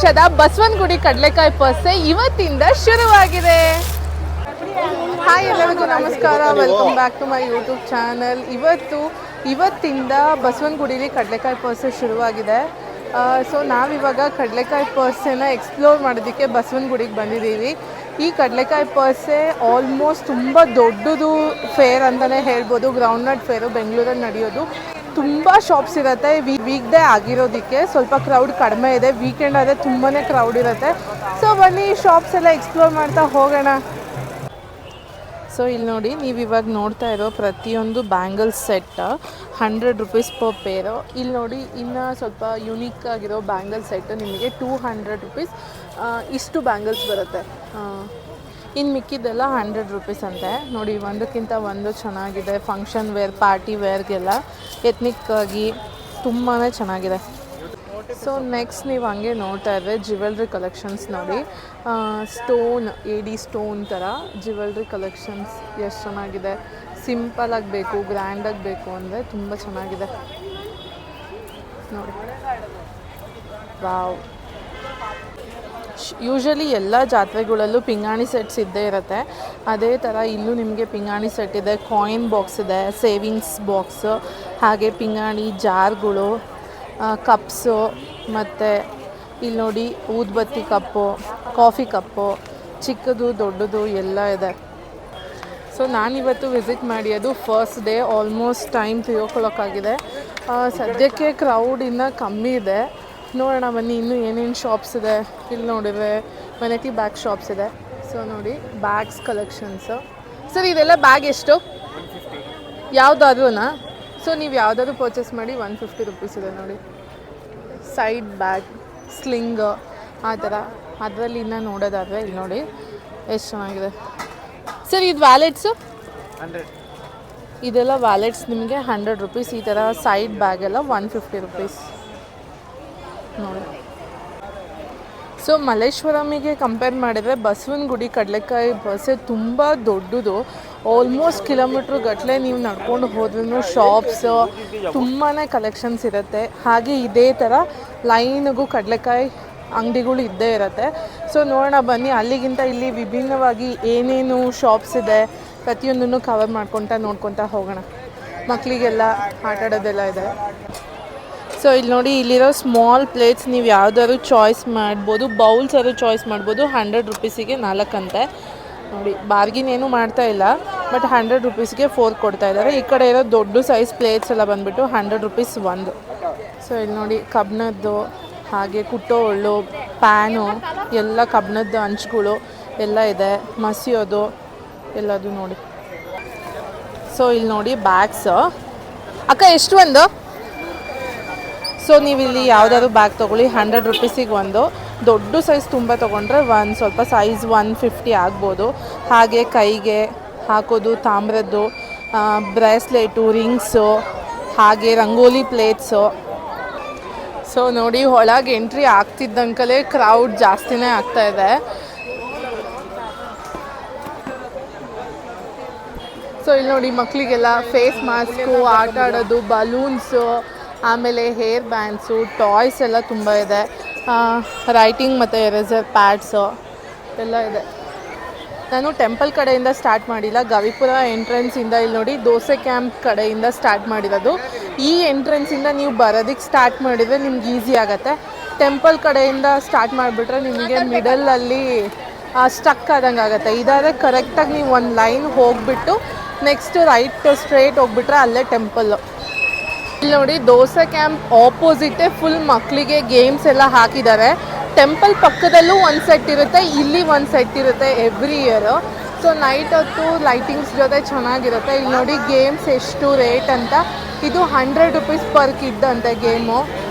ವರ್ಷದ ಬಸವನಗುಡಿ ಕಡಲೆಕಾಯಿ ಪರ್ಸೆ ಇವತ್ತಿಂದ ಶುರುವಾಗಿದೆ. ಹಾಯ್ ಎಲ್ಲರಿಗೂ ನಮಸ್ಕಾರ, welcome back to my YouTube channel. ಇವತ್ತಿಂದ ಬಸವನಗುಡಿಲಿ ಕಡಲೆಕಾಯಿ ಪರ್ಸೆ ಶುರುವಾಗಿದೆ. ಸೊ ನಾವಿವಾಗ ಕಡಲೆಕಾಯಿ ಪರ್ಸೆನ ಎಕ್ಸ್ಪ್ಲೋರ್ ಮಾಡೋದಕ್ಕೆ ಬಸವನಗುಡಿಗೆ ಬಂದಿದ್ದೀವಿ. ಈ ಕಡಲೆಕಾಯಿ ಪರ್ಸೆ ಆಲ್ಮೋಸ್ಟ್ ತುಂಬ ದೊಡ್ಡದು ಫೇರ್ ಅಂತಲೇ ಹೇಳ್ಬೋದು. ಗ್ರೌಂಡ್ನಟ್ ಫೇರು ಬೆಂಗಳೂರಲ್ಲಿ ನಡೆಯೋದು. ತುಂಬ ಶಾಪ್ಸ್ ಇರುತ್ತೆ. ವೀಕ್ ಡೇ ಆಗಿರೋದಕ್ಕೆ ಸ್ವಲ್ಪ ಕ್ರೌಡ್ ಕಡಿಮೆ ಇದೆ. ವೀಕೆಂಡ್ ಆದರೆ ತುಂಬಾ ಕ್ರೌಡ್ ಇರುತ್ತೆ. ಸೊ ಬನ್ನಿ ಶಾಪ್ಸ್ ಎಲ್ಲ ಎಕ್ಸ್ಪ್ಲೋರ್ ಮಾಡ್ತಾ ಹೋಗೋಣ. ಸೊ ಇಲ್ಲಿ ನೋಡಿ, ನೀವು ಇವಾಗ ನೋಡ್ತಾ ಇರೋ ಪ್ರತಿಯೊಂದು ಬ್ಯಾಂಗಲ್ಸ್ ಸೆಟ್ 100 ರೂಪೀಸ್ ಪರ್ ಪೇರು. ಇಲ್ಲಿ ನೋಡಿ, ಇನ್ನು ಸ್ವಲ್ಪ ಯುನೀಕ್ ಆಗಿರೋ ಬ್ಯಾಂಗಲ್ ಸೆಟ್ ನಿಮಗೆ 200 ರೂಪೀಸ್ ಇಷ್ಟು ಬ್ಯಾಂಗಲ್ಸ್ ಬರುತ್ತೆ. ಇನ್ನು ಮಿಕ್ಕಿದ್ದೆಲ್ಲ 100 ರೂಪೀಸ್ ಅಂತೆ. ನೋಡಿ, ಒಂದಕ್ಕಿಂತ ಒಂದು ಚೆನ್ನಾಗಿದೆ. ಫಂಕ್ಷನ್ ವೇರ್, ಪಾರ್ಟಿ ವೇರ್ಗೆಲ್ಲ ಎತ್ನಿಕ್ ಆಗಿ ತುಂಬಾ ಚೆನ್ನಾಗಿದೆ. ಸೊ ನೆಕ್ಸ್ಟ್ ನೀವು ಹಂಗೆ ನೋಡ್ತಾ ಇದ್ದರೆ ಜ್ಯುವೆಲ್ರಿ ಕಲೆಕ್ಷನ್ಸ್ ನೋಡಿ. ಸ್ಟೋನ್, AD ಸ್ಟೋನ್ ಥರ ಜ್ಯುವೆಲ್ರಿ ಕಲೆಕ್ಷನ್ಸ್ ಎಷ್ಟು ಚೆನ್ನಾಗಿದೆ. ಸಿಂಪಲಾಗಿ ಬೇಕು, ಗ್ರ್ಯಾಂಡಾಗಿ ಬೇಕು ಅಂದರೆ ತುಂಬ ಚೆನ್ನಾಗಿದೆ ನೋಡಿ. ವಾವ್. ಯೂಶ್ವಲಿ ಎಲ್ಲ ಜಾತ್ರೆಗಳಲ್ಲೂ ಪಿಂಗಾಣಿ ಸೆಟ್ಸ್ ಇದ್ದೇ ಇರುತ್ತೆ. ಅದೇ ಥರ ಇಲ್ಲೂ ನಿಮಗೆ ಪಿಂಗಾಣಿ ಸೆಟ್ ಇದೆ. ಕಾಯಿನ್ ಬಾಕ್ಸ್ ಇದೆ, ಸೇವಿಂಗ್ಸ್ ಬಾಕ್ಸು, ಹಾಗೆ ಪಿಂಗಾಣಿ ಜಾರ್ಗಳು, ಕಪ್ಸು, ಮತ್ತು ಇಲ್ಲಿ ನೋಡಿ ಊದುಬತ್ತಿ ಕಪ್ಪು, ಕಾಫಿ ಕಪ್ಪು, ಚಿಕ್ಕದು ದೊಡ್ಡದು ಎಲ್ಲ ಇದೆ. ಸೊ ನಾನಿವತ್ತು ವಿಸಿಟ್ ಮಾಡಿರೋದು first day. Almost time 3 o'clock ಆಗಿದೆ. ಸದ್ಯಕ್ಕೆ ಕ್ರೌಡ್ ಇನ್ನೂ ಕಮ್ಮಿ ಇದೆ. ನೋಡೋಣ ಬನ್ನಿ ಇನ್ನೂ ಏನೇನು ಶಾಪ್ಸ್ ಇದೆ. ಇಲ್ಲಿ ನೋಡಿದರೆ ವೆನೈಟಿ ಬ್ಯಾಗ್ ಶಾಪ್ಸ್ ಇದೆ. ಸೊ ನೋಡಿ, ಬ್ಯಾಗ್ಸ್ ಕಲೆಕ್ಷನ್ಸು. ಸರ್ ಇದೆಲ್ಲ ಬ್ಯಾಗ್ ಎಷ್ಟು? ಯಾವುದಾದ್ರೂ? ಸೊ ನೀವು ಯಾವುದಾದ್ರೂ ಪರ್ಚೇಸ್ ಮಾಡಿ 150 ರೂಪೀಸ್ ಇದೆ ನೋಡಿ. ಸೈಡ್ ಬ್ಯಾಗ್, ಸ್ಲಿಂಗ್ ಆ ಥರ. ಅದರಲ್ಲಿ ಇನ್ನೂ ನೋಡೋದಾದರೆ ಇಲ್ಲಿ ನೋಡಿ ಎಷ್ಟು ಚೆನ್ನಾಗಿದೆ. ಸರ್ ಇದು ವ್ಯಾಲೆಟ್ಸು? 100. ಇದೆಲ್ಲ ವ್ಯಾಲೆಟ್ಸ್ ನಿಮಗೆ 100 ರೂಪೀಸ್. ಈ ಥರ ಸೈಡ್ ಬ್ಯಾಗೆಲ್ಲ 150 ರೂಪೀಸ್ ನೋಡಿ. ಸೊ ಮಲ್ಲೇಶ್ವರಮಿಗೆ ಕಂಪೇರ್ ಮಾಡಿದರೆ ಬಸವನಗುಡಿ ಕಡಲೆಕಾಯಿ ಪರ್ಸೆ ತುಂಬ ದೊಡ್ಡದು. ಆಲ್ಮೋಸ್ಟ್ ಕಿಲೋಮೀಟ್ರ್ ಗಟ್ಟಲೆ ನೀವು ನಡ್ಕೊಂಡು ಹೋದ್ರೂ ಶಾಪ್ಸು ತುಂಬಾ ಕಲೆಕ್ಷನ್ಸ್ ಇರುತ್ತೆ. ಹಾಗೆ ಇದೇ ಥರ ಲೈನ್ಗೂ ಕಡಲೆಕಾಯಿ ಅಂಗಡಿಗಳು ಇದ್ದೇ ಇರುತ್ತೆ. ಸೊ ನೋಡೋಣ ಬನ್ನಿ, ಅಲ್ಲಿಗಿಂತ ಇಲ್ಲಿ ವಿಭಿನ್ನವಾಗಿ ಏನೇನು ಶಾಪ್ಸ್ ಇದೆ ಪ್ರತಿಯೊಂದನ್ನು ಕವರ್ ಮಾಡ್ಕೊತಾ ನೋಡ್ಕೊತಾ ಹೋಗೋಣ. ಮಕ್ಕಳಿಗೆಲ್ಲ ಆಟಾಡೋದೆಲ್ಲ ಇದೆ. ಸೊ ಇಲ್ಲಿ ನೋಡಿ, ಇಲ್ಲಿರೋ ಸ್ಮಾಲ್ ಪ್ಲೇಟ್ಸ್ ನೀವು ಯಾವುದಾದ್ರು ಚಾಯ್ಸ್ ಮಾಡ್ಬೋದು. ಬೌಲ್ಸ್ ಆದರೂ ಚಾಯ್ಸ್ ಮಾಡ್ಬೋದು. 100 ರೂಪೀಸಿಗೆ 4 ಅಂತೆ ನೋಡಿ. ಬಾರ್ಗಿನ್ ಏನೂ ಮಾಡ್ತಾ ಇಲ್ಲ, ಬಟ್ 100 ರೂಪೀಸ್ಗೆ 4 ಕೊಡ್ತಾ ಇದ್ದಾರೆ. ಈ ಕಡೆ ಇರೋ ದೊಡ್ಡ ಸೈಜ್ ಪ್ಲೇಟ್ಸ್ ಎಲ್ಲ ಬಂದುಬಿಟ್ಟು 100 ರೂಪೀಸ್ ಒಂದು. ಸೊ ಇಲ್ಲಿ ನೋಡಿ, ಕಬ್ಬಿಣದ್ದು, ಹಾಗೆ ಕುಟ್ಟೋ ಒಳ್ಳು, ಪ್ಯಾನು, ಎಲ್ಲ ಕಬ್ಬಿಣದ್ದು ಹಂಚ್ಗಳು ಎಲ್ಲ ಇದೆ. ಮಸಿಯೋದು ಎಲ್ಲದು ನೋಡಿ. ಸೊ ಇಲ್ಲಿ ನೋಡಿ ಬ್ಯಾಗ್ಸ್. ಅಕ್ಕ ಎಷ್ಟು ಒಂದು? ಸೊ ನೀವು ಇಲ್ಲಿ ಯಾವುದಾದ್ರು ಬ್ಯಾಗ್ ತೊಗೊಳ್ಳಿ, 100 ರೂಪೀಸಿಗೆ ಒಂದು. ದೊಡ್ಡ ಸೈಜ್ ತುಂಬ ತೊಗೊಂಡ್ರೆ ಒಂದು ಸ್ವಲ್ಪ ಸೈಜ್ 150 ಆಗ್ಬೋದು. ಹಾಗೆ ಕೈಗೆ ಹಾಕೋದು ತಾಮ್ರದ್ದು ಬ್ರೇಸ್ಲೆಟು, ರಿಂಗ್ಸು, ಹಾಗೆ ರಂಗೋಲಿ ಪ್ಲೇಟ್ಸು. ಸೊ ನೋಡಿ, ಒಳಗೆ ಎಂಟ್ರಿ ಆಗ್ತಿದ್ದಂಕಲೇ ಕ್ರೌಡ್ ಜಾಸ್ತಿನೇ ಆಗ್ತಾ ಇದೆ. ಸೊ ಇಲ್ಲಿ ನೋಡಿ, ಮಕ್ಕಳಿಗೆಲ್ಲ ಫೇಸ್ ಮಾಸ್ಕು, ಆಟ ಆಡೋದು, ಬಲೂನ್ಸು, ಆಮೇಲೆ ಹೇರ್ ಬ್ಯಾಂಡ್ಸು, ಟಾಯ್ಸ್ ಎಲ್ಲ ತುಂಬ ಇದೆ. ರೈಟಿಂಗ್ ಮತ್ತು ಎರೇಸರ್ ಪ್ಯಾಡ್ಸು ಎಲ್ಲ ಇದೆ. ನಾನು ಟೆಂಪಲ್ ಕಡೆಯಿಂದ ಸ್ಟಾರ್ಟ್ ಮಾಡಿಲ್ಲ, ಗವಿಪುರ ಎಂಟ್ರೆನ್ಸಿಂದ ಇಲ್ಲಿ ನೋಡಿ ದೋಸೆ ಕ್ಯಾಂಪ್ ಕಡೆಯಿಂದ ಸ್ಟಾರ್ಟ್ ಮಾಡಿರೋದು. ಈ ಎಂಟ್ರೆನ್ಸಿಂದ ನೀವು ಬರೋದಕ್ಕೆ ಸ್ಟಾರ್ಟ್ ಮಾಡಿದರೆ ನಿಮ್ಗೆ ಈಸಿ ಆಗುತ್ತೆ. ಟೆಂಪಲ್ ಕಡೆಯಿಂದ ಸ್ಟಾರ್ಟ್ ಮಾಡಿಬಿಟ್ರೆ ನಿಮಗೆ ಮಿಡಲಲ್ಲಿ ಸ್ಟಕ್ ಆದಂಗೆ ಆಗುತ್ತೆ. ಇದಾದರೆ ಕರೆಕ್ಟಾಗಿ ನೀವು ಒಂದು ಲೈನ್ ಹೋಗಿಬಿಟ್ಟು ನೆಕ್ಸ್ಟ್ ರೈಟ್ ಸ್ಟ್ರೇಟ್ ಹೋಗ್ಬಿಟ್ರೆ ಅಲ್ಲೇ ಟೆಂಪಲ್ಲು. ಇಲ್ಲಿ ನೋಡಿ, ದೋಸೆ ಕ್ಯಾಂಪ್ ಆಪೋಸಿಟೇ ಫುಲ್ ಮಕ್ಕಳಿಗೆ ಗೇಮ್ಸ್ ಎಲ್ಲ ಹಾಕಿದ್ದಾರೆ. ಟೆಂಪಲ್ ಪಕ್ಕದಲ್ಲೂ ಒಂದು ಸೆಟ್ ಇರುತ್ತೆ, ಇಲ್ಲಿ ಒಂದು ಸೆಟ್ ಇರುತ್ತೆ ಎವ್ರಿ ಇಯರು. ಸೊ ನೈಟ್ ಹೊತ್ತು ಲೈಟಿಂಗ್ಸ್ ಜೊತೆ ಚೆನ್ನಾಗಿರುತ್ತೆ. ಇಲ್ಲಿ ನೋಡಿ ಗೇಮ್ಸ್ ಎಷ್ಟು ರೇಟ್ ಅಂತ. ಇದು 100 ರೂಪೀಸ್ ಪರ್ ಕಿಡ್ ಅಂತೆ ಗೇಮು.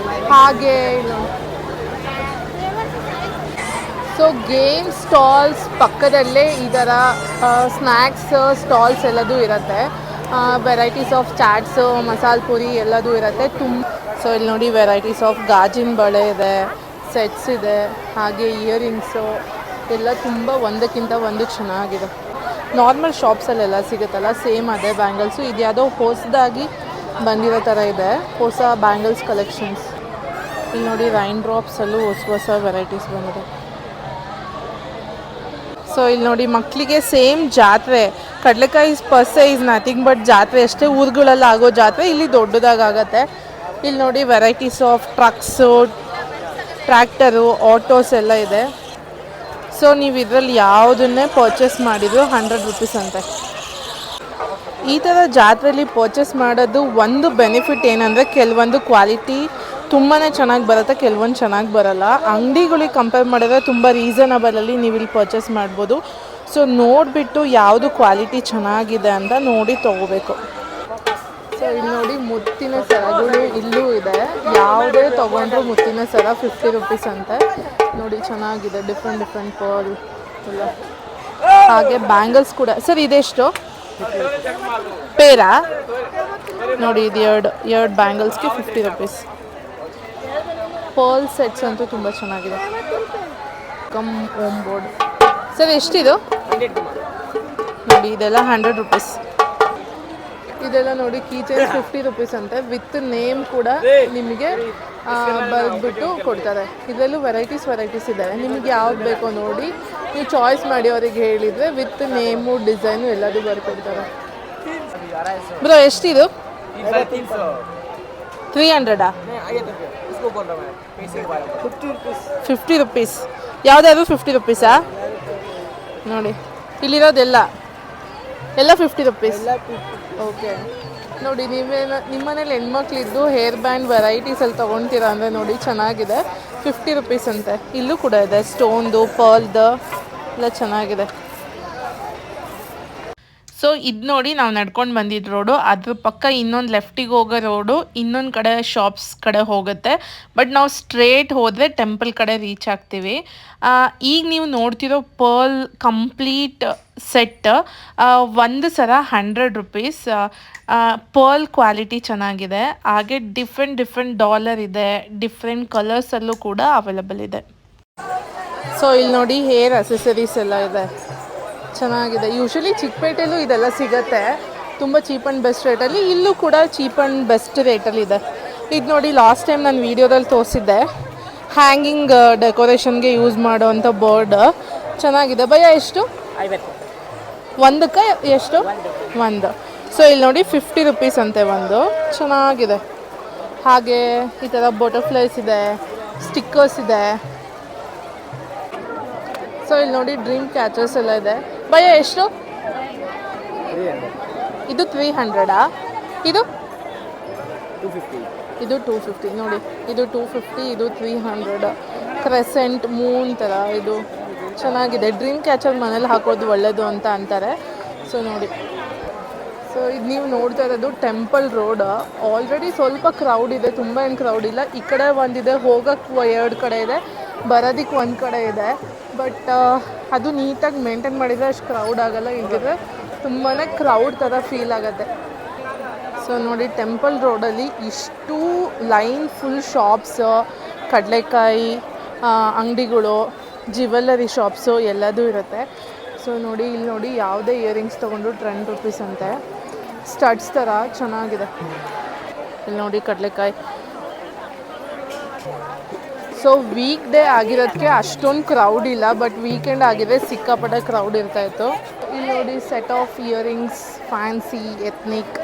ಹಾಗೆ ಸೊ ಗೇಮ್ ಸ್ಟಾಲ್ಸ್ ಪಕ್ಕದಲ್ಲೇ ಈ ಥರ ಸ್ನ್ಯಾಕ್ಸ್ ಸ್ಟಾಲ್ಸ್ ಎಲ್ಲದೂ ಇರುತ್ತೆ. ವೆರೈಟೀಸ್ ಆಫ್ ಚಾಟ್ಸು, ಮಸಾಲೆ ಪುರಿ ಎಲ್ಲದೂ ಇರುತ್ತೆ ಸೊ ಇಲ್ಲಿ ನೋಡಿ, ವೆರೈಟೀಸ್ ಆಫ್ ಗಾಜಿನ ಬಳೆ ಇದೆ, ಸೆಟ್ಸ್ ಇದೆ, ಹಾಗೆ ಇಯರಿಂಗ್ಸು ಎಲ್ಲ ತುಂಬ ಒಂದಕ್ಕಿಂತ ಒಂದು ಚೆನ್ನಾಗಿದೆ. ನಾರ್ಮಲ್ ಶಾಪ್ಸಲ್ಲೆಲ್ಲ ಸಿಗುತ್ತಲ್ಲ ಸೇಮ್ ಅದೇ ಬ್ಯಾಂಗಲ್ಸು. ಇದು ಯಾವುದೋ ಹೊಸದಾಗಿ ಬಂದಿರೋ ಥರ ಇದೆ, ಹೊಸ ಬ್ಯಾಂಗಲ್ಸ್ ಕಲೆಕ್ಷನ್ಸ್. ಇಲ್ಲಿ ನೋಡಿ ರೈನ್ ಡ್ರಾಪ್ಸಲ್ಲೂ ಹೊಸ ವೆರೈಟೀಸ್ ಬಂದಿದೆ. ಸೊ ಇಲ್ಲಿ ನೋಡಿ ಮಕ್ಕಳಿಗೆ ಸೇಮ್ ಜಾತ್ರೆ, ಕಡಲೆಕಾಯಿ ಪರ್ಸೆ ಈಸ್ ನಥಿಂಗ್ ಬಟ್ ಜಾತ್ರೆ ಅಷ್ಟೇ. ಊರುಗಳಲ್ಲಿ ಆಗೋ ಜಾತ್ರೆ ಇಲ್ಲಿ ದೊಡ್ಡದಾಗತ್ತೆ. ಇಲ್ಲಿ ನೋಡಿ varieties of trucks, tractor, autos ಎಲ್ಲ ಇದೆ. ಸೊ ನೀವು ಇದರಲ್ಲಿ ಯಾವುದನ್ನೇ ಪರ್ಚೇಸ್ ಮಾಡಿದ್ರು 100 ರೂಪೀಸ್ ಅಂತೆ. ಈ ಥರ ಜಾತ್ರೆಯಲ್ಲಿ ಪರ್ಚೇಸ್ ಮಾಡೋದು ಒಂದು ಬೆನಿಫಿಟ್ ಏನಂದರೆ ಕೆಲವೊಂದು ಕ್ವಾಲಿಟಿ ತುಂಬಾ ಚೆನ್ನಾಗಿ ಬರುತ್ತೆ, ಕೆಲವೊಂದು ಚೆನ್ನಾಗಿ ಬರೋಲ್ಲ. ಅಂಗಡಿಗಳಿಗೆ ಕಂಪೇರ್ ಮಾಡಿದ್ರೆ ತುಂಬ ರೀಸನಬಲಲ್ಲಿ ನೀವು ಇಲ್ಲಿ ಪರ್ಚೇಸ್ ಮಾಡ್ಬೋದು. ಸೊ ನೋಡಿಬಿಟ್ಟು ಯಾವುದು ಕ್ವಾಲಿಟಿ ಚೆನ್ನಾಗಿದೆ ಅಂತ ನೋಡಿ ತೊಗೋಬೇಕು. ಸೊ ಇಲ್ಲಿ ನೋಡಿ ಮುತ್ತಿನ ಸರಗಳು ಇಲ್ಲೂ ಇದೆ. ಯಾವುದೇ ತೊಗೊಂಡ್ರು ಮುತ್ತಿನ ಸರ 50 ರೂಪೀಸ್ ಅಂತೆ. ನೋಡಿ ಚೆನ್ನಾಗಿದೆ, ಡಿಫ್ರೆಂಟ್ ಪರ್ಲ್ ಎಲ್ಲ. ಹಾಗೆ ಬ್ಯಾಂಗಲ್ಸ್ ಕೂಡ. ಸರ್ ಇದೆಷ್ಟು ಪೇರಾ? ನೋಡಿ ಇದು ಎರಡು ಬ್ಯಾಂಗಲ್ಸ್ಗೆ 50 ರೂಪೀಸ್. ಪರ್ಲ್ ಸೆಟ್ಸ್ ಅಂತೂ ತುಂಬ ಚೆನ್ನಾಗಿದೆ. ಓಮ್ ಬೋರ್ಡ್. ಸರ್ ಎಷ್ಟಿದು? ನೋಡಿ ಇದೆಲ್ಲ 100 ರೂಪೀಸ್. ಇದೆಲ್ಲ ನೋಡಿ ಕೀಚೈನ್ 50 ರೂಪೀಸ್ ಅಂತೆ. ವಿತ್ ನೇಮ್ ಕೂಡ ನಿಮಗೆ ಬರೆದ್ಬಿಟ್ಟು ಕೊಡ್ತಾರೆ. ಇದರಲ್ಲೂ ವೆರೈಟೀಸ್ ಇದೆ. ನಿಮಗೆ ಯಾವ್ದು ಬೇಕೋ ನೋಡಿ ನೀವು ಚಾಯ್ಸ್ ಮಾಡಿ ಅವರಿಗೆ ಹೇಳಿದರೆ ವಿತ್ ನೇಮು ಡಿಸೈನು ಎಲ್ಲದೂ ಬರ್ಕೊಡ್ತಾರೆ. ಬ್ರೋ ಎಷ್ಟಿದು? 300 50 ರೂಪೀಸ್. ಯಾವುದಾದ್ರು 50 ರೂಪೀಸಾ? ನೋಡಿ ಇಲ್ಲಿರೋದೆಲ್ಲ 50 ರೂಪೀಸ್. ಓಕೆ ನೋಡಿ, ನಿಮ್ಮ ಮನೇಲಿ ಹೆಣ್ಮಕ್ಳಿದ್ದು ಹೇರ್ ಬ್ಯಾಂಡ್ ವೆರೈಟೀಸಲ್ಲಿ ತೊಗೊಳ್ತೀರಾ ಅಂದರೆ ನೋಡಿ ಚೆನ್ನಾಗಿದೆ, 50 ರೂಪೀಸ್ ಅಂತೆ. ಇಲ್ಲೂ ಕೂಡ ಇದೆ ಸ್ಟೋನ್ದು, ಪರ್ಲ್ದು ಎಲ್ಲ ಚೆನ್ನಾಗಿದೆ. ಸೊ ಇದು ನೋಡಿ ನಾವು ನಡ್ಕೊಂಡು ಬಂದಿದ್ದ ರೋಡು, ಅದ್ರ ಪಕ್ಕ ಇನ್ನೊಂದು ಲೆಫ್ಟಿಗೆ ಹೋಗೋ ರೋಡು ಇನ್ನೊಂದು ಕಡೆ ಶಾಪ್ಸ್ ಕಡೆ ಹೋಗುತ್ತೆ. ಬಟ್ ನಾವು ಸ್ಟ್ರೇಟ್ ಹೋದರೆ ಟೆಂಪಲ್ ಕಡೆ ರೀಚ್ ಆಗ್ತೀವಿ. ಈಗ ನೀವು ನೋಡ್ತಿರೋ ಪರ್ಲ್ ಕಂಪ್ಲೀಟ್ ಸೆಟ್ ಒಂದು ಸರ 100 ರೂಪೀಸ್. ಪರ್ಲ್ ಕ್ವಾಲಿಟಿ ಚೆನ್ನಾಗಿದೆ. ಹಾಗೆ ಡಿಫ್ರೆಂಟ್ ಡಾಲರ್ ಇದೆ, ಡಿಫ್ರೆಂಟ್ ಕಲರ್ಸಲ್ಲೂ ಕೂಡ ಅವೈಲಬಲ್ ಇದೆ. ಸೊ ಇಲ್ಲಿ ನೋಡಿ ಹೇರ್ ಅಸೆಸರೀಸ್ ಎಲ್ಲ ಇದೆ, ಚೆನ್ನಾಗಿದೆ. ಯೂಶ್ವಲಿ ಚಿಕ್ಕಪೇಟೆಯಲ್ಲೂ ಇದೆಲ್ಲ ಸಿಗುತ್ತೆ ತುಂಬ ಚೀಪ್ ಆ್ಯಂಡ್ ಬೆಸ್ಟ್ ರೇಟಲ್ಲಿ. ಇಲ್ಲೂ ಕೂಡ ಚೀಪ್ ಆ್ಯಂಡ್ ಬೆಸ್ಟ್ ರೇಟಲ್ಲಿದೆ. ಇದು ನೋಡಿ ಲಾಸ್ಟ್ ಟೈಮ್ ನಾನು ವೀಡಿಯೋದಲ್ಲಿ ತೋರಿಸಿದ್ದೆ, ಹ್ಯಾಂಗಿಂಗ್ ಡೆಕೋರೇಷನ್ಗೆ ಯೂಸ್ ಮಾಡೋವಂಥ ಬೋರ್ಡ್ ಚೆನ್ನಾಗಿದೆ. ಭಯ ಎಷ್ಟು? 50. ಒಂದಕ್ಕೆ ಎಷ್ಟು? ಒಂದು. ಸೊ ಇಲ್ಲಿ ನೋಡಿ 50 ರೂಪೀಸ್ ಅಂತೆ ಒಂದು, ಚೆನ್ನಾಗಿದೆ. ಹಾಗೆ ಈ ಥರ ಬಟರ್ಫ್ಲೈಸ್ ಇದೆ, ಸ್ಟಿಕ್ಕರ್ಸ್ ಇದೆ. ಸೊ ಇಲ್ಲಿ ನೋಡಿ ಡ್ರೀಮ್ ಕ್ಯಾಚರ್ಸ್ ಎಲ್ಲ ಇದೆ. ಭಯ ಎಷ್ಟು? ಇದು 300. ಇದು 250. ಇದು 250 ನೋಡಿ, ಇದು 250, ಇದು 300. ಕ್ರೆಸೆಂಟ್ ಮೂನ್ ಥರ ಇದು ಚೆನ್ನಾಗಿದೆ. ಡ್ರೀಮ್ ಕ್ಯಾಚರ್ ಮನೇಲಿ ಹಾಕೋದು ಒಳ್ಳೆಯದು ಅಂತ ಅಂತಾರೆ. ಸೊ ನೋಡಿ, ಸೊ ಇದು ನೀವು ನೋಡ್ತಾ ಇರೋದು ಟೆಂಪಲ್ ರೋಡ್. ಆಲ್ರೆಡಿ ಸ್ವಲ್ಪ ಕ್ರೌಡ್ ಇದೆ, ತುಂಬ ಏನು ಕ್ರೌಡ್ ಇಲ್ಲ. ಈ ಕಡೆ ಒಂದಿದೆ, ಹೋಗೋಕ್ಕೆ 2 ಕಡೆ ಇದೆ, ಬರೋದಕ್ಕೆ 1 ಕಡೆ ಇದೆ. ಬಟ್ ಅದು ನೀಟಾಗಿ ಮೇಂಟೈನ್ ಮಾಡಿದರೆ ಅಷ್ಟು ಕ್ರೌಡ್ ಆಗೋಲ್ಲ. ಇಲ್ದಿದ್ರೆ ತುಂಬಾ ಕ್ರೌಡ್ ಥರ ಫೀಲ್ ಆಗುತ್ತೆ. ಸೊ ನೋಡಿ ಟೆಂಪಲ್ ರೋಡಲ್ಲಿ ಇಷ್ಟು ಲೈನ್ ಫುಲ್ ಶಾಪ್ಸ್, ಕಡಲೆಕಾಯಿ ಅಂಗಡಿಗಳು, ಜ್ಯುವೆಲ್ಲರಿ ಶಾಪ್ಸು ಎಲ್ಲದೂ ಇರುತ್ತೆ. ಸೊ ನೋಡಿ ಇಲ್ಲಿ ನೋಡಿ ಯಾವುದೇ ಇಯರಿಂಗ್ಸ್ ತೊಗೊಂಡ್ರು 10 ರೂಪೀಸ್ ಅಂತೆ. ಸ್ಟಡ್ಸ್ ಥರ ಚೆನ್ನಾಗಿದೆ. ಇಲ್ಲಿ ನೋಡಿ ಕಡಲೆಕಾಯಿ. ಸೊ ವೀಕ್ ಡೇ ಆಗಿರೋದಕ್ಕೆ ಅಷ್ಟೊಂದು ಕ್ರೌಡ್ ಇಲ್ಲ, ಬಟ್ ವೀಕೆಂಡ್ ಆಗಿದೆ ಸಿಕ್ಕಾಪಟ್ಟೆ ಕ್ರೌಡ್ ಇರ್ತಾಯಿತ್ತು. ಇಲ್ಲಿ ನೋಡಿ set of earrings, fancy, ethnic,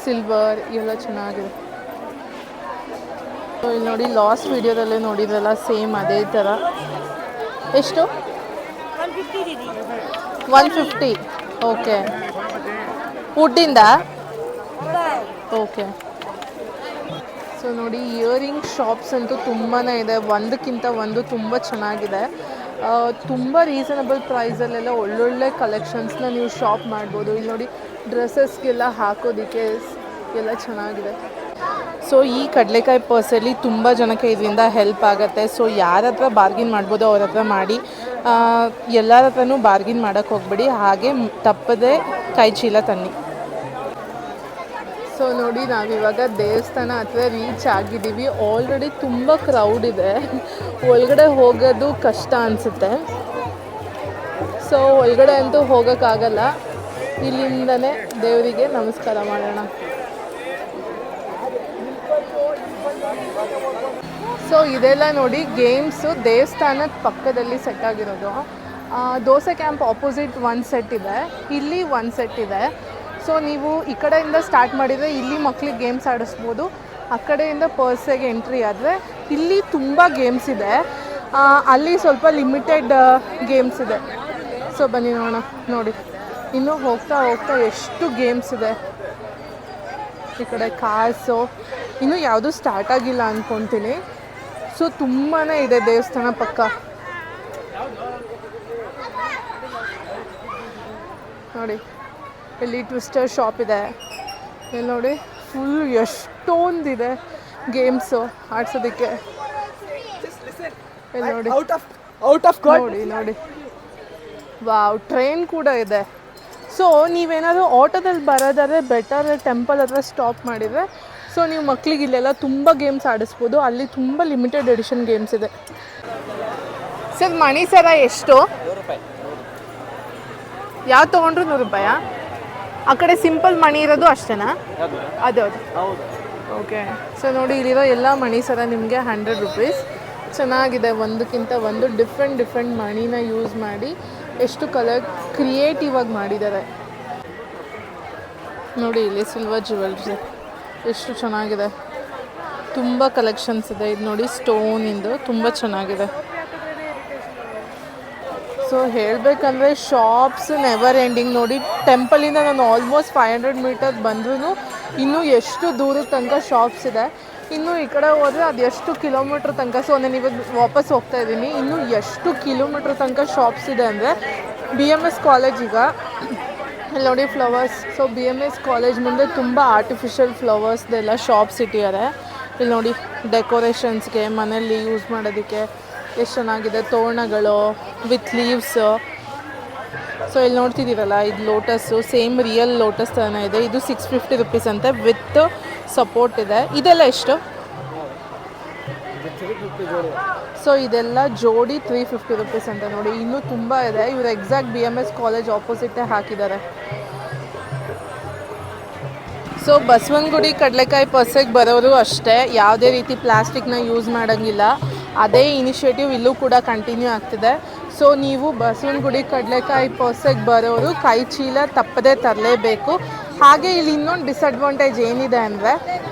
silver ಇವೆಲ್ಲ ಚೆನ್ನಾಗಿದೆ. ಸೊ ಇಲ್ಲಿ ನೋಡಿ ಲಾಸ್ಟ್ ವೀಡಿಯೋದಲ್ಲೇ ನೋಡಿದ್ರಲ್ಲ ಸೇಮ್ ಅದೇ ಥರ. ಎಷ್ಟು? 150. ಓಕೆ, ವುಡ್ಡಿಂದ? ಓಕೆ. ಸೊ ನೋಡಿ ಇಯರಿಂಗ್ ಶಾಪ್ಸ್ ಅಂತೂ ತುಂಬಾ ಇದೆ, ಒಂದಕ್ಕಿಂತ ಒಂದು ತುಂಬ ಚೆನ್ನಾಗಿದೆ. ತುಂಬ ರೀಸನಬಲ್ ಪ್ರೈಸಲ್ಲೆಲ್ಲ ಒಳ್ಳೊಳ್ಳೆ ಕಲೆಕ್ಷನ್ಸ್ನ ನೀವು ಶಾಪ್ ಮಾಡ್ಬೋದು. ಇಲ್ಲಿ ನೋಡಿ ಡ್ರೆಸ್ಸಸ್ಗೆಲ್ಲ ಹಾಕೋದಕ್ಕೆ ಎಲ್ಲ ಚೆನ್ನಾಗಿದೆ. ಸೊ ಈ ಕಡಲೆಕಾಯಿ ಪರ್ಸಲ್ಲಿ ತುಂಬ ಜನಕ್ಕೆ ಇದರಿಂದ ಹೆಲ್ಪ್ ಆಗುತ್ತೆ. ಸೊ ಯಾರ ಹತ್ರ ಬಾರ್ಗಿನ್ ಮಾಡ್ಬೋದು ಅವ್ರ ಹತ್ರ ಮಾಡಿ, ಎಲ್ಲರ ಹತ್ರನೂ ಬಾರ್ಗಿನ್ ಮಾಡೋಕ್ಕೆ ಹೋಗ್ಬೇಡಿ. ಹಾಗೆ ತಪ್ಪದೆ ಕೈ ಚೀಲ ತನ್ನಿ. ಸೊ ನೋಡಿ ನಾವಿವಾಗ ದೇವಸ್ಥಾನ ಹತ್ರ ರೀಚ್ ಆಗಿದ್ದೀವಿ. ಆಲ್ರೆಡಿ ತುಂಬ ಕ್ರೌಡ್ ಇದೆ, ಒಳಗಡೆ ಹೋಗೋದು ಕಷ್ಟ ಅನಿಸುತ್ತೆ. ಸೊ ಒಳಗಡೆ ಅಂತೂ ಹೋಗೋಕ್ಕಾಗಲ್ಲ, ಇಲ್ಲಿಂದನೇ ದೇವರಿಗೆ ನಮಸ್ಕಾರ ಮಾಡೋಣ. ಸೊ ಇದೆಲ್ಲ ನೋಡಿ ಗೇಮ್ಸು ದೇವಸ್ಥಾನದ ಪಕ್ಕದಲ್ಲಿ ಸೆಟ್ ಆಗಿರೋದು. ದೋಸೆ ಕ್ಯಾಂಪ್ ಆಪೋಸಿಟ್ ಒಂದು ಸೆಟ್ ಇದೆ, ಇಲ್ಲಿ ಒಂದು ಸೆಟ್ ಇದೆ. ಸೊ ನೀವು ಈ ಕಡೆಯಿಂದ ಸ್ಟಾರ್ಟ್ ಮಾಡಿದರೆ ಇಲ್ಲಿ ಮಕ್ಳಿಗೆ ಗೇಮ್ಸ್ ಆಡಿಸ್ಬೋದು, ಆ ಕಡೆಯಿಂದ ಪರ್ಸೆಗೆ ಎಂಟ್ರಿ ಆದರೆ ಇಲ್ಲಿ ತುಂಬ ಗೇಮ್ಸ್ ಇದೆ, ಅಲ್ಲಿ ಸ್ವಲ್ಪ ಲಿಮಿಟೆಡ್ ಗೇಮ್ಸ್ ಇದೆ. ಸೊ ಬನ್ನಿ ನೋಡೋಣ. ನೋಡಿ ಇನ್ನೂ ಹೋಗ್ತಾ ಹೋಗ್ತಾ ಎಷ್ಟು ಗೇಮ್ಸ್ ಇದೆ. ಈ ಕಡೆ ಕಾರ್ಸು ಇನ್ನೂ ಯಾವುದೂ ಸ್ಟಾರ್ಟ್ ಆಗಿಲ್ಲ ಅಂದ್ಕೊತೀನಿ. ಸೊ ತುಂಬಾ ಇದೆ ದೇವಸ್ಥಾನ ಪಕ್ಕ. ನೋಡಿ ಇಲ್ಲಿ ಟ್ವಿಸ್ಟರ್ ಶಾಪ್ ಇದೆ, ಇಲ್ಲಿ ನೋಡಿ ಫುಲ್ ಎಷ್ಟೊಂದಿದೆ ಗೇಮ್ಸು ಆಡ್ಸೋದಕ್ಕೆ. ಇಲ್ಲಿ ನೋಡಿ ನೋಡಿ ನೋಡಿ ವಾವ್, ಟ್ರೈನ್ ಕೂಡ ಇದೆ. ಸೊ ನೀವೇನಾದರೂ ಆಟೋದಲ್ಲಿ ಬರೋದಾದ್ರೆ ಬೆಟರ್ ಟೆಂಪಲ್ ಹತ್ರ ಸ್ಟಾಪ್ ಮಾಡಿದರೆ ಸೊ ನೀವು ಮಕ್ಳಿಗೆ ಇಲ್ಲೆಲ್ಲ ತುಂಬ ಗೇಮ್ಸ್ ಆಡಿಸ್ಬೋದು. ಅಲ್ಲಿ ತುಂಬ ಲಿಮಿಟೆಡ್ ಎಡಿಷನ್ ಗೇಮ್ಸ್ ಇದೆ. ಸರ್ ಮಣಿ ಸರ ಎಷ್ಟು? ಯಾವ ತೊಗೊಂಡ್ರು 100 ರೂಪಾಯಾ? ಆ ಕಡೆ ಸಿಂಪಲ್ ಮಣಿ ಇರೋದು ಅಷ್ಟೇನಾ? ಅದು ಓಕೆ. ಸೊ ನೋಡಿ ಇಲ್ಲಿರೋ ಎಲ್ಲ ಮಣಿ ಸರ ನಿಮಗೆ 100 ರೂಪೀಸ್. ಚೆನ್ನಾಗಿದೆ, ಒಂದಕ್ಕಿಂತ ಒಂದು ಡಿಫ್ರೆಂಟ್ ಮಣಿನ ಯೂಸ್ ಮಾಡಿ ಎಷ್ಟು ಕಲರ್ ಕ್ರಿಯೇಟಿವ್ ಆಗಿ ಮಾಡಿದ್ದಾರೆ ನೋಡಿ. ಇಲ್ಲಿ ಸಿಲ್ವರ್ ಜ್ಯುವೆಲ್ರಿ ಎಷ್ಟು ಚೆನ್ನಾಗಿದೆ, ತುಂಬ ಕಲೆಕ್ಷನ್ಸ್ ಇದೆ. ಇದು ನೋಡಿ ಸ್ಟೋನಿಂದು ತುಂಬ ಚೆನ್ನಾಗಿದೆ. ಸೊ ಹೇಳಬೇಕಂದ್ರೆ ಶಾಪ್ಸ್ ನೆವರ್ ಎಂಡಿಂಗ್. ನೋಡಿ ಟೆಂಪಲಿಂದ ನಾನು ಆಲ್ಮೋಸ್ಟ್ 500 ಮೀಟರ್ ಬಂದ್ರೂ ಇನ್ನೂ ಎಷ್ಟು ದೂರದ ತನಕ ಶಾಪ್ಸ್ ಇದೆ. ಇನ್ನು ಈ ಕಡೆ ಹೋದರೆ ಅದು ಎಷ್ಟು ಕಿಲೋಮೀಟ್ರ್ ತನಕ. ಸೊ ನಾನು ಇವಾಗ ವಾಪಸ್ ಹೋಗ್ತಾ ಇದ್ದೀನಿ, ಇನ್ನೂ ಎಷ್ಟು ಕಿಲೋಮೀಟ್ರ್ ತನಕ ಶಾಪ್ಸ್ ಇದೆ ಅಂದರೆ BMS ಕಾಲೇಜ್ ಈಗ ಇಲ್ಲಿ ನೋಡಿ ಫ್ಲವರ್ಸ್. ಸೊ BMS ಕಾಲೇಜ್ ಮುಂದೆ ತುಂಬ ಆರ್ಟಿಫಿಷಿಯಲ್ ಫ್ಲವರ್ಸ್ದೆಲ್ಲ ಶಾಪ್ಸ್ ಇಟ್ಟಿದ್ದಾರೆ. ಇಲ್ಲಿ ನೋಡಿ ಡೆಕೋರೇಷನ್ಸ್ಗೆ ಮನೆಯಲ್ಲಿ ಯೂಸ್ ಮಾಡೋದಕ್ಕೆ ಎಷ್ಟು ಚೆನ್ನಾಗಿದೆ, ತೋರಣಗಳು ವಿತ್ ಲೀವ್ಸು. ಸೊ ಇಲ್ಲಿ ನೋಡ್ತಿದ್ದೀರಲ್ಲ ಇದು ಲೋಟಸ್ಸು, ಸೇಮ್ ರಿಯಲ್ ಲೋಟಸ್ ಥರನೇ ಇದೆ. ಇದು 650 ರೂಪೀಸ್ ಅಂತೆ ವಿತ್ ಸಪೋರ್ಟ್ ಇದೆ. ಇದೆಲ್ಲ ಎಷ್ಟು? ಸೊ ಇದೆಲ್ಲ ಜೋಡಿ 350 ರೂಪೀಸ್ ಅಂತ. ನೋಡಿ ಇನ್ನೂ ತುಂಬ ಇದೆ. ಇವರು ಎಕ್ಸಾಕ್ಟ್ BMS ಕಾಲೇಜ್ ಆಪೋಸಿಟೇ ಹಾಕಿದ್ದಾರೆ. ಸೊ ಬಸವನಗುಡಿ ಕಡಲೆಕಾಯಿ ಪರ್ಸೆಗೆ ಬರೋರು ಅಷ್ಟೇ, ಯಾವುದೇ ರೀತಿ ಪ್ಲಾಸ್ಟಿಕ್ನ ಯೂಸ್ ಮಾಡೋಂಗಿಲ್ಲ. ಅದೇ ಇನಿಷಿಯೇಟಿವ್ ಇಲ್ಲೂ ಕೂಡ ಕಂಟಿನ್ಯೂ ಆಗ್ತಿದೆ. ಸೊ ನೀವು ಬಸವನಗುಡಿ ಕಡಲೆಕಾಯಿ ಪರ್ಸೆಗೆ ಬರೋರು ಕೈ ಚೀಲ ತಪ್ಪದೇ ತರಲೇಬೇಕು. ಹಾಗೆ ಇಲ್ಲಿ ಇನ್ನೊಂದು ಡಿಸಡ್ವಾಂಟೇಜ್ ಏನಿದೆ ಅಂದರೆ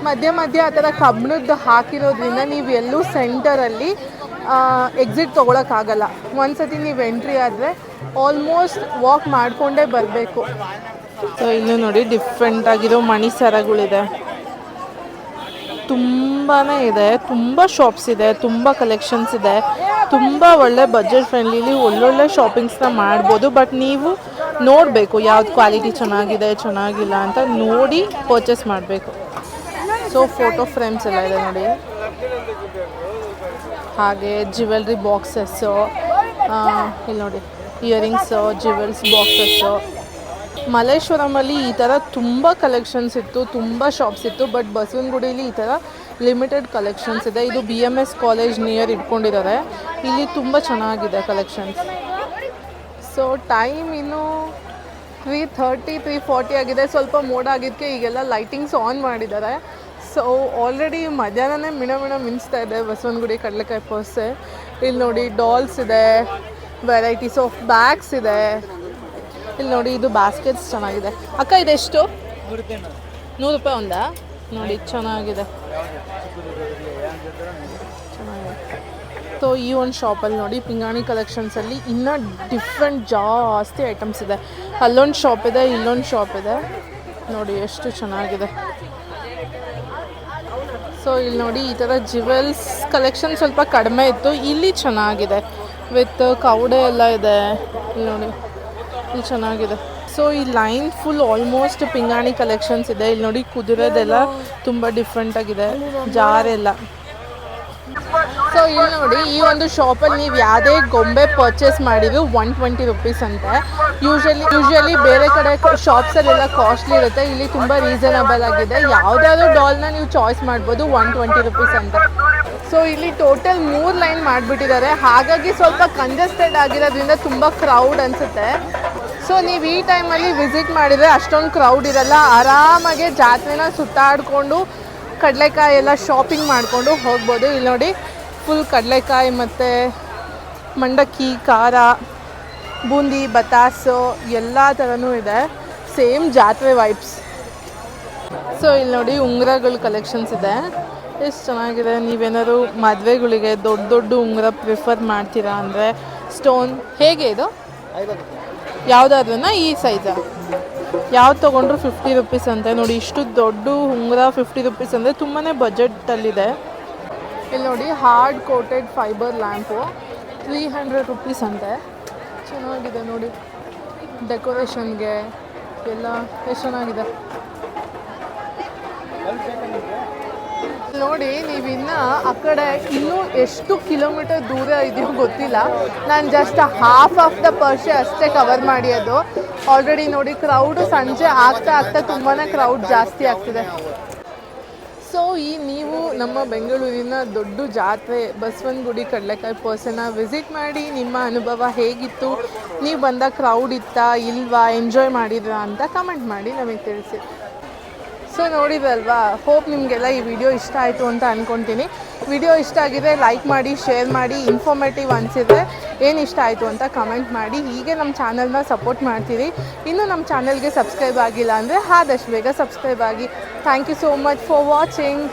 ಮಧ್ಯ ಆ ಥರ ಕಬ್ಬಿಣದ್ದು ಹಾಕಿರೋದ್ರಿಂದ ನೀವು ಎಲ್ಲೂ ಸೆಂಟರಲ್ಲಿ ಎಕ್ಸಿಟ್ ತೊಗೊಳಕ್ಕಾಗಲ್ಲ. ಒಂದು ಸತಿ ನೀವು ಎಂಟ್ರಿ ಆದರೆ ಆಲ್ಮೋಸ್ಟ್ ವಾಕ್ ಮಾಡಿಕೊಂಡೇ ಬರಬೇಕು. ಸೊ ಇಲ್ಲೂ ನೋಡಿ ಡಿಫ್ರೆಂಟ್ ಆಗಿರೋ ಮಣಿ ಸರಗಳಿದೆ, ತುಂಬಾ ಇದೆ. ತುಂಬ ಶಾಪ್ಸ್ ಇದೆ, ತುಂಬ ಕಲೆಕ್ಷನ್ಸ್ ಇದೆ, ತುಂಬ ಒಳ್ಳೆ ಬಜೆಟ್ ಫ್ರೆಂಡ್ಲಿಲಿ ಒಳ್ಳೊಳ್ಳೆ ಶಾಪಿಂಗ್ಸ್ನ ಮಾಡ್ಬೋದು. ಬಟ್ ನೀವು ನೋಡಬೇಕು ಯಾವ್ದು ಕ್ವಾಲಿಟಿ ಚೆನ್ನಾಗಿದೆ ಚೆನ್ನಾಗಿಲ್ಲ ಅಂತ ನೋಡಿ ಪರ್ಚೇಸ್ ಮಾಡಬೇಕು. ಸೊ ಫೋಟೋ ಫ್ರೇಮ್ಸ್ ಎಲ್ಲ ಇದೆ ನೋಡಿ, ಹಾಗೆ ಜ್ಯುವೆಲ್ರಿ ಬಾಕ್ಸಸ್ಸು, ಇಲ್ಲಿ ನೋಡಿ ಇಯರಿಂಗ್ಸು, ಜ್ಯುವೆಲ್ಸ್ ಬಾಕ್ಸಸ್ಸು. ಮಲ್ಲೇಶ್ವರಮಲ್ಲಿ ಈ ಥರ ತುಂಬ ಕಲೆಕ್ಷನ್ಸ್ ಇತ್ತು, ತುಂಬ ಶಾಪ್ಸ್ ಇತ್ತು. ಬಟ್ ಬಸವನಗುಡಿಲಿ ಈ ಥರ ಲಿಮಿಟೆಡ್ ಕಲೆಕ್ಷನ್ಸ್ ಇದೆ. ಇದು BMS ಕಾಲೇಜ್ ನಿಯರ್ ಇಟ್ಕೊಂಡಿದ್ದಾರೆ. ಇಲ್ಲಿ ತುಂಬ ಚೆನ್ನಾಗಿದೆ ಕಲೆಕ್ಷನ್ಸ್. ಸೊ ಟೈಮ್ ಇನ್ನೂ 3:30 3:40 ಆಗಿದೆ. ಸ್ವಲ್ಪ ಮೋಡ ಆಗಿದ್ದಕ್ಕೆ ಈಗೆಲ್ಲ ಲೈಟಿಂಗ್ಸ್ ಆನ್ ಮಾಡಿದ್ದಾರೆ. ಸೊ ಆಲ್ರೆಡಿ ಮಧ್ಯಾಹ್ನನೇ ಮಿಣ ಮಿಣಿಸ್ತಾ ಇದೆ ಬಸವನಗುಡಿ ಕಡಲೆಕಾಯಿ ಪರ್ಸೆ. ಇಲ್ಲಿ ನೋಡಿ ಡಾಲ್ಸ್ ಇದೆ, ವೆರೈಟೀಸ್ ಆಫ್ ಬ್ಯಾಗ್ಸ್ ಇದೆ. ಇಲ್ಲಿ ನೋಡಿ ಇದು ಬಾಸ್ಕೆಟ್ಸ್ ಚೆನ್ನಾಗಿದೆ. ಅಕ್ಕ ಇದೆಷ್ಟು? 100 ರೂಪಾಯಿ ಒಂದಾ? ನೋಡಿ ಚೆನ್ನಾಗಿದೆ. ಸೊ ಈ ಒಂದು ಶಾಪಲ್ಲಿ ನೋಡಿ ಪಿಂಗಾಣಿ ಕಲೆಕ್ಷನ್ಸಲ್ಲಿ ಇನ್ನೂ ಡಿಫ್ರೆಂಟ್ ಜಾಸ್ತಿ ಐಟಮ್ಸ್ ಇದೆ. ಅಲ್ಲೊಂದು ಶಾಪ್ ಇದೆ, ಇಲ್ಲೊಂದು ಶಾಪ್ ಇದೆ. ನೋಡಿ ಎಷ್ಟು ಚೆನ್ನಾಗಿದೆ. ಸೊ ಇಲ್ಲಿ ನೋಡಿ ಈ ಥರ ಜ್ಯುವೆಲ್ಸ್ ಕಲೆಕ್ಷನ್ ಸ್ವಲ್ಪ ಕಡಿಮೆ ಇತ್ತು, ಇಲ್ಲಿ ಚೆನ್ನಾಗಿದೆ. ವಿತ್ ಕೌಡೆ ಎಲ್ಲ ಇದೆ. ಇಲ್ಲಿ ನೋಡಿ ಇಲ್ಲಿ ಚೆನ್ನಾಗಿದೆ. ಸೊ ಈ ಲೈನ್ ಫುಲ್ ಆಲ್ಮೋಸ್ಟ್ ಪಿಂಗಾಣಿ ಕಲೆಕ್ಷನ್ಸ್ ಇದೆ. ಇಲ್ಲಿ ನೋಡಿ ಕುದುರೆದೆಲ್ಲ ತುಂಬ ಡಿಫ್ರೆಂಟಾಗಿದೆ, ಜಾರೆಲ್ಲ. ಸೊ ಇಲ್ಲಿ ನೋಡಿ ಈ ಒಂದು ಶಾಪಲ್ಲಿ ನೀವು ಯಾವುದೇ ಗೊಂಬೆ ಪರ್ಚೇಸ್ ಮಾಡಿದ್ರು 120 ರೂಪೀಸ್ ಅಂತೆ. ಯೂಶ್ವಲಿ ಬೇರೆ ಕಡೆ ಶಾಪ್ಸಲ್ಲೆಲ್ಲ ಕಾಸ್ಟ್ಲಿ ಇರುತ್ತೆ, ಇಲ್ಲಿ ತುಂಬ ರೀಸನಬಲ್ ಆಗಿದೆ. ಯಾವುದಾದ್ರೂ ಡಾಲ್ನ ನೀವು ಚಾಯ್ಸ್ ಮಾಡ್ಬೋದು, 120 ರೂಪೀಸ್ ಅಂತ. ಸೊ ಇಲ್ಲಿ ಟೋಟಲ್ 3 ಲೈನ್ ಮಾಡಿಬಿಟ್ಟಿದ್ದಾರೆ, ಹಾಗಾಗಿ ಸ್ವಲ್ಪ ಕಂಜೆಸ್ಟೆಡ್ ಆಗಿರೋದ್ರಿಂದ ತುಂಬ ಕ್ರೌಡ್ ಅನಿಸುತ್ತೆ. ಸೊ ನೀವು ಈ ಟೈಮಲ್ಲಿ ವಿಸಿಟ್ ಮಾಡಿದರೆ ಅಷ್ಟೊಂದು ಕ್ರೌಡ್ ಇರಲ್ಲ, ಆರಾಮಾಗೆ ಜಾತ್ರೆನ ಸುತ್ತಾಡಿಕೊಂಡು ಕಡಲೆಕಾಯಿ ಎಲ್ಲ ಶಾಪಿಂಗ್ ಮಾಡಿಕೊಂಡು ಹೋಗ್ಬೋದು. ಇಲ್ಲಿ ನೋಡಿ ಫುಲ್ ಕಡಲೆಕಾಯಿ ಮತ್ತು ಮಂಡಕ್ಕಿ, ಖಾರ, ಬೂಂದಿ, ಬತಾಸು ಎಲ್ಲ ಥರನೂ ಇದೆ. ಸೇಮ್ ಜಾತ್ರೆ ವೈಬ್ಸ್. ಸೊ ಇಲ್ಲಿ ನೋಡಿ ಉಂಗುರಗಳ ಕಲೆಕ್ಷನ್ಸ್ ಇದೆ. ಎಷ್ಟು ಚೆನ್ನಾಗಿದೆ. ನೀವೇನಾದ್ರು ಮದುವೆಗಳಿಗೆ ದೊಡ್ಡ ದೊಡ್ಡ ಉಂಗುರ ಪ್ರಿಫರ್ ಮಾಡ್ತೀರಾ ಅಂದರೆ ಸ್ಟೋನ್ ಹೇಗೆ ಇದು ಯಾವುದಾದ್ರೂ ಈ ಸೈಜಾ ಯಾವ್ದು ತೊಗೊಂಡ್ರು 50 ರುಪೀಸ್ ಅಂತೆ. ನೋಡಿ ಇಷ್ಟು ದೊಡ್ಡ ಉಂಗುರ 50 ರುಪೀಸ್ ಅಂದರೆ ತುಂಬಾ ಬಜೆಟಲ್ಲಿದೆ. ಇಲ್ಲಿ ನೋಡಿ hard coated fibre lamp 300 rupees ಅಂತೆ. ಚೆನ್ನಾಗಿದೆ ನೋಡಿ, ಡೆಕೋರೇಷನ್ಗೆ ಎಲ್ಲ ಎಷ್ಟು ಚೆನ್ನಾಗಿದೆ ನೋಡಿ. ನೀವಿನ್ನು ಆ ಕಡೆ ಇನ್ನೂ ಎಷ್ಟು ಕಿಲೋಮೀಟರ್ ದೂರ ಇದೆಯೋ ಗೊತ್ತಿಲ್ಲ. ನಾನು ಜಸ್ಟ್ ಹಾಫ್ ಆಫ್ ದ ಪರ್ಷೆ ಅಷ್ಟೇ ಕವರ್ ಮಾಡಿರೋದು. ಆಲ್ರೆಡಿ ನೋಡಿ ಕ್ರೌಡು ಸಂಜೆ ಆಗ್ತಾ ತುಂಬಾ ಕ್ರೌಡ್ ಜಾಸ್ತಿ ಆಗ್ತಿದೆ. ಸೊ ನೀವು ನಮ್ಮ ಬೆಂಗಳೂರಿನ ದೊಡ್ಡ ಜಾತ್ರೆ ಬಸವನಗುಡಿ ಕಡಲೆಕಾಯಿ ಪರ್ಸನ್ನ ವಿಸಿಟ್ ಮಾಡಿ ನಿಮ್ಮ ಅನುಭವ ಹೇಗಿತ್ತು, ನೀವು ಬಂದ ಕ್ರೌಡ್ ಇತ್ತಾ ಇಲ್ವಾ, ಎಂಜಾಯ್ ಮಾಡಿದ್ರಾ ಅಂತ ಕಮೆಂಟ್ ಮಾಡಿ ನಮಗೆ ತಿಳಿಸಿ. ಸೊ ನೋಡಿದ್ರಲ್ವಾ, ಹೋಪ್ ನಿಮಗೆಲ್ಲ ಈ ವಿಡಿಯೋ ಇಷ್ಟ ಆಯಿತು ಅಂತ ಅಂದ್ಕೊತೀನಿ. ವಿಡಿಯೋ ಇಷ್ಟ ಆಗಿದೆ ಲೈಕ್ ಮಾಡಿ, ಶೇರ್ ಮಾಡಿ, ಇನ್ಫಾರ್ಮೇಟಿವ್ ಅನಿಸಿದ್ರೆ ಏನು ಇಷ್ಟ ಆಯಿತು ಅಂತ ಕಮೆಂಟ್ ಮಾಡಿ. ಹೀಗೆ ನಮ್ಮ ಚಾನಲ್ನ ಸಪೋರ್ಟ್ ಮಾಡ್ತೀರಿ. ಇನ್ನೂ ನಮ್ಮ ಚಾನಲ್ಗೆ ಸಬ್ಸ್ಕ್ರೈಬ್ ಆಗಿಲ್ಲ ಅಂದರೆ ಆದಷ್ಟು ಬೇಗ ಸಬ್ಸ್ಕ್ರೈಬ್ ಆಗಿ. Thank you so much for watching.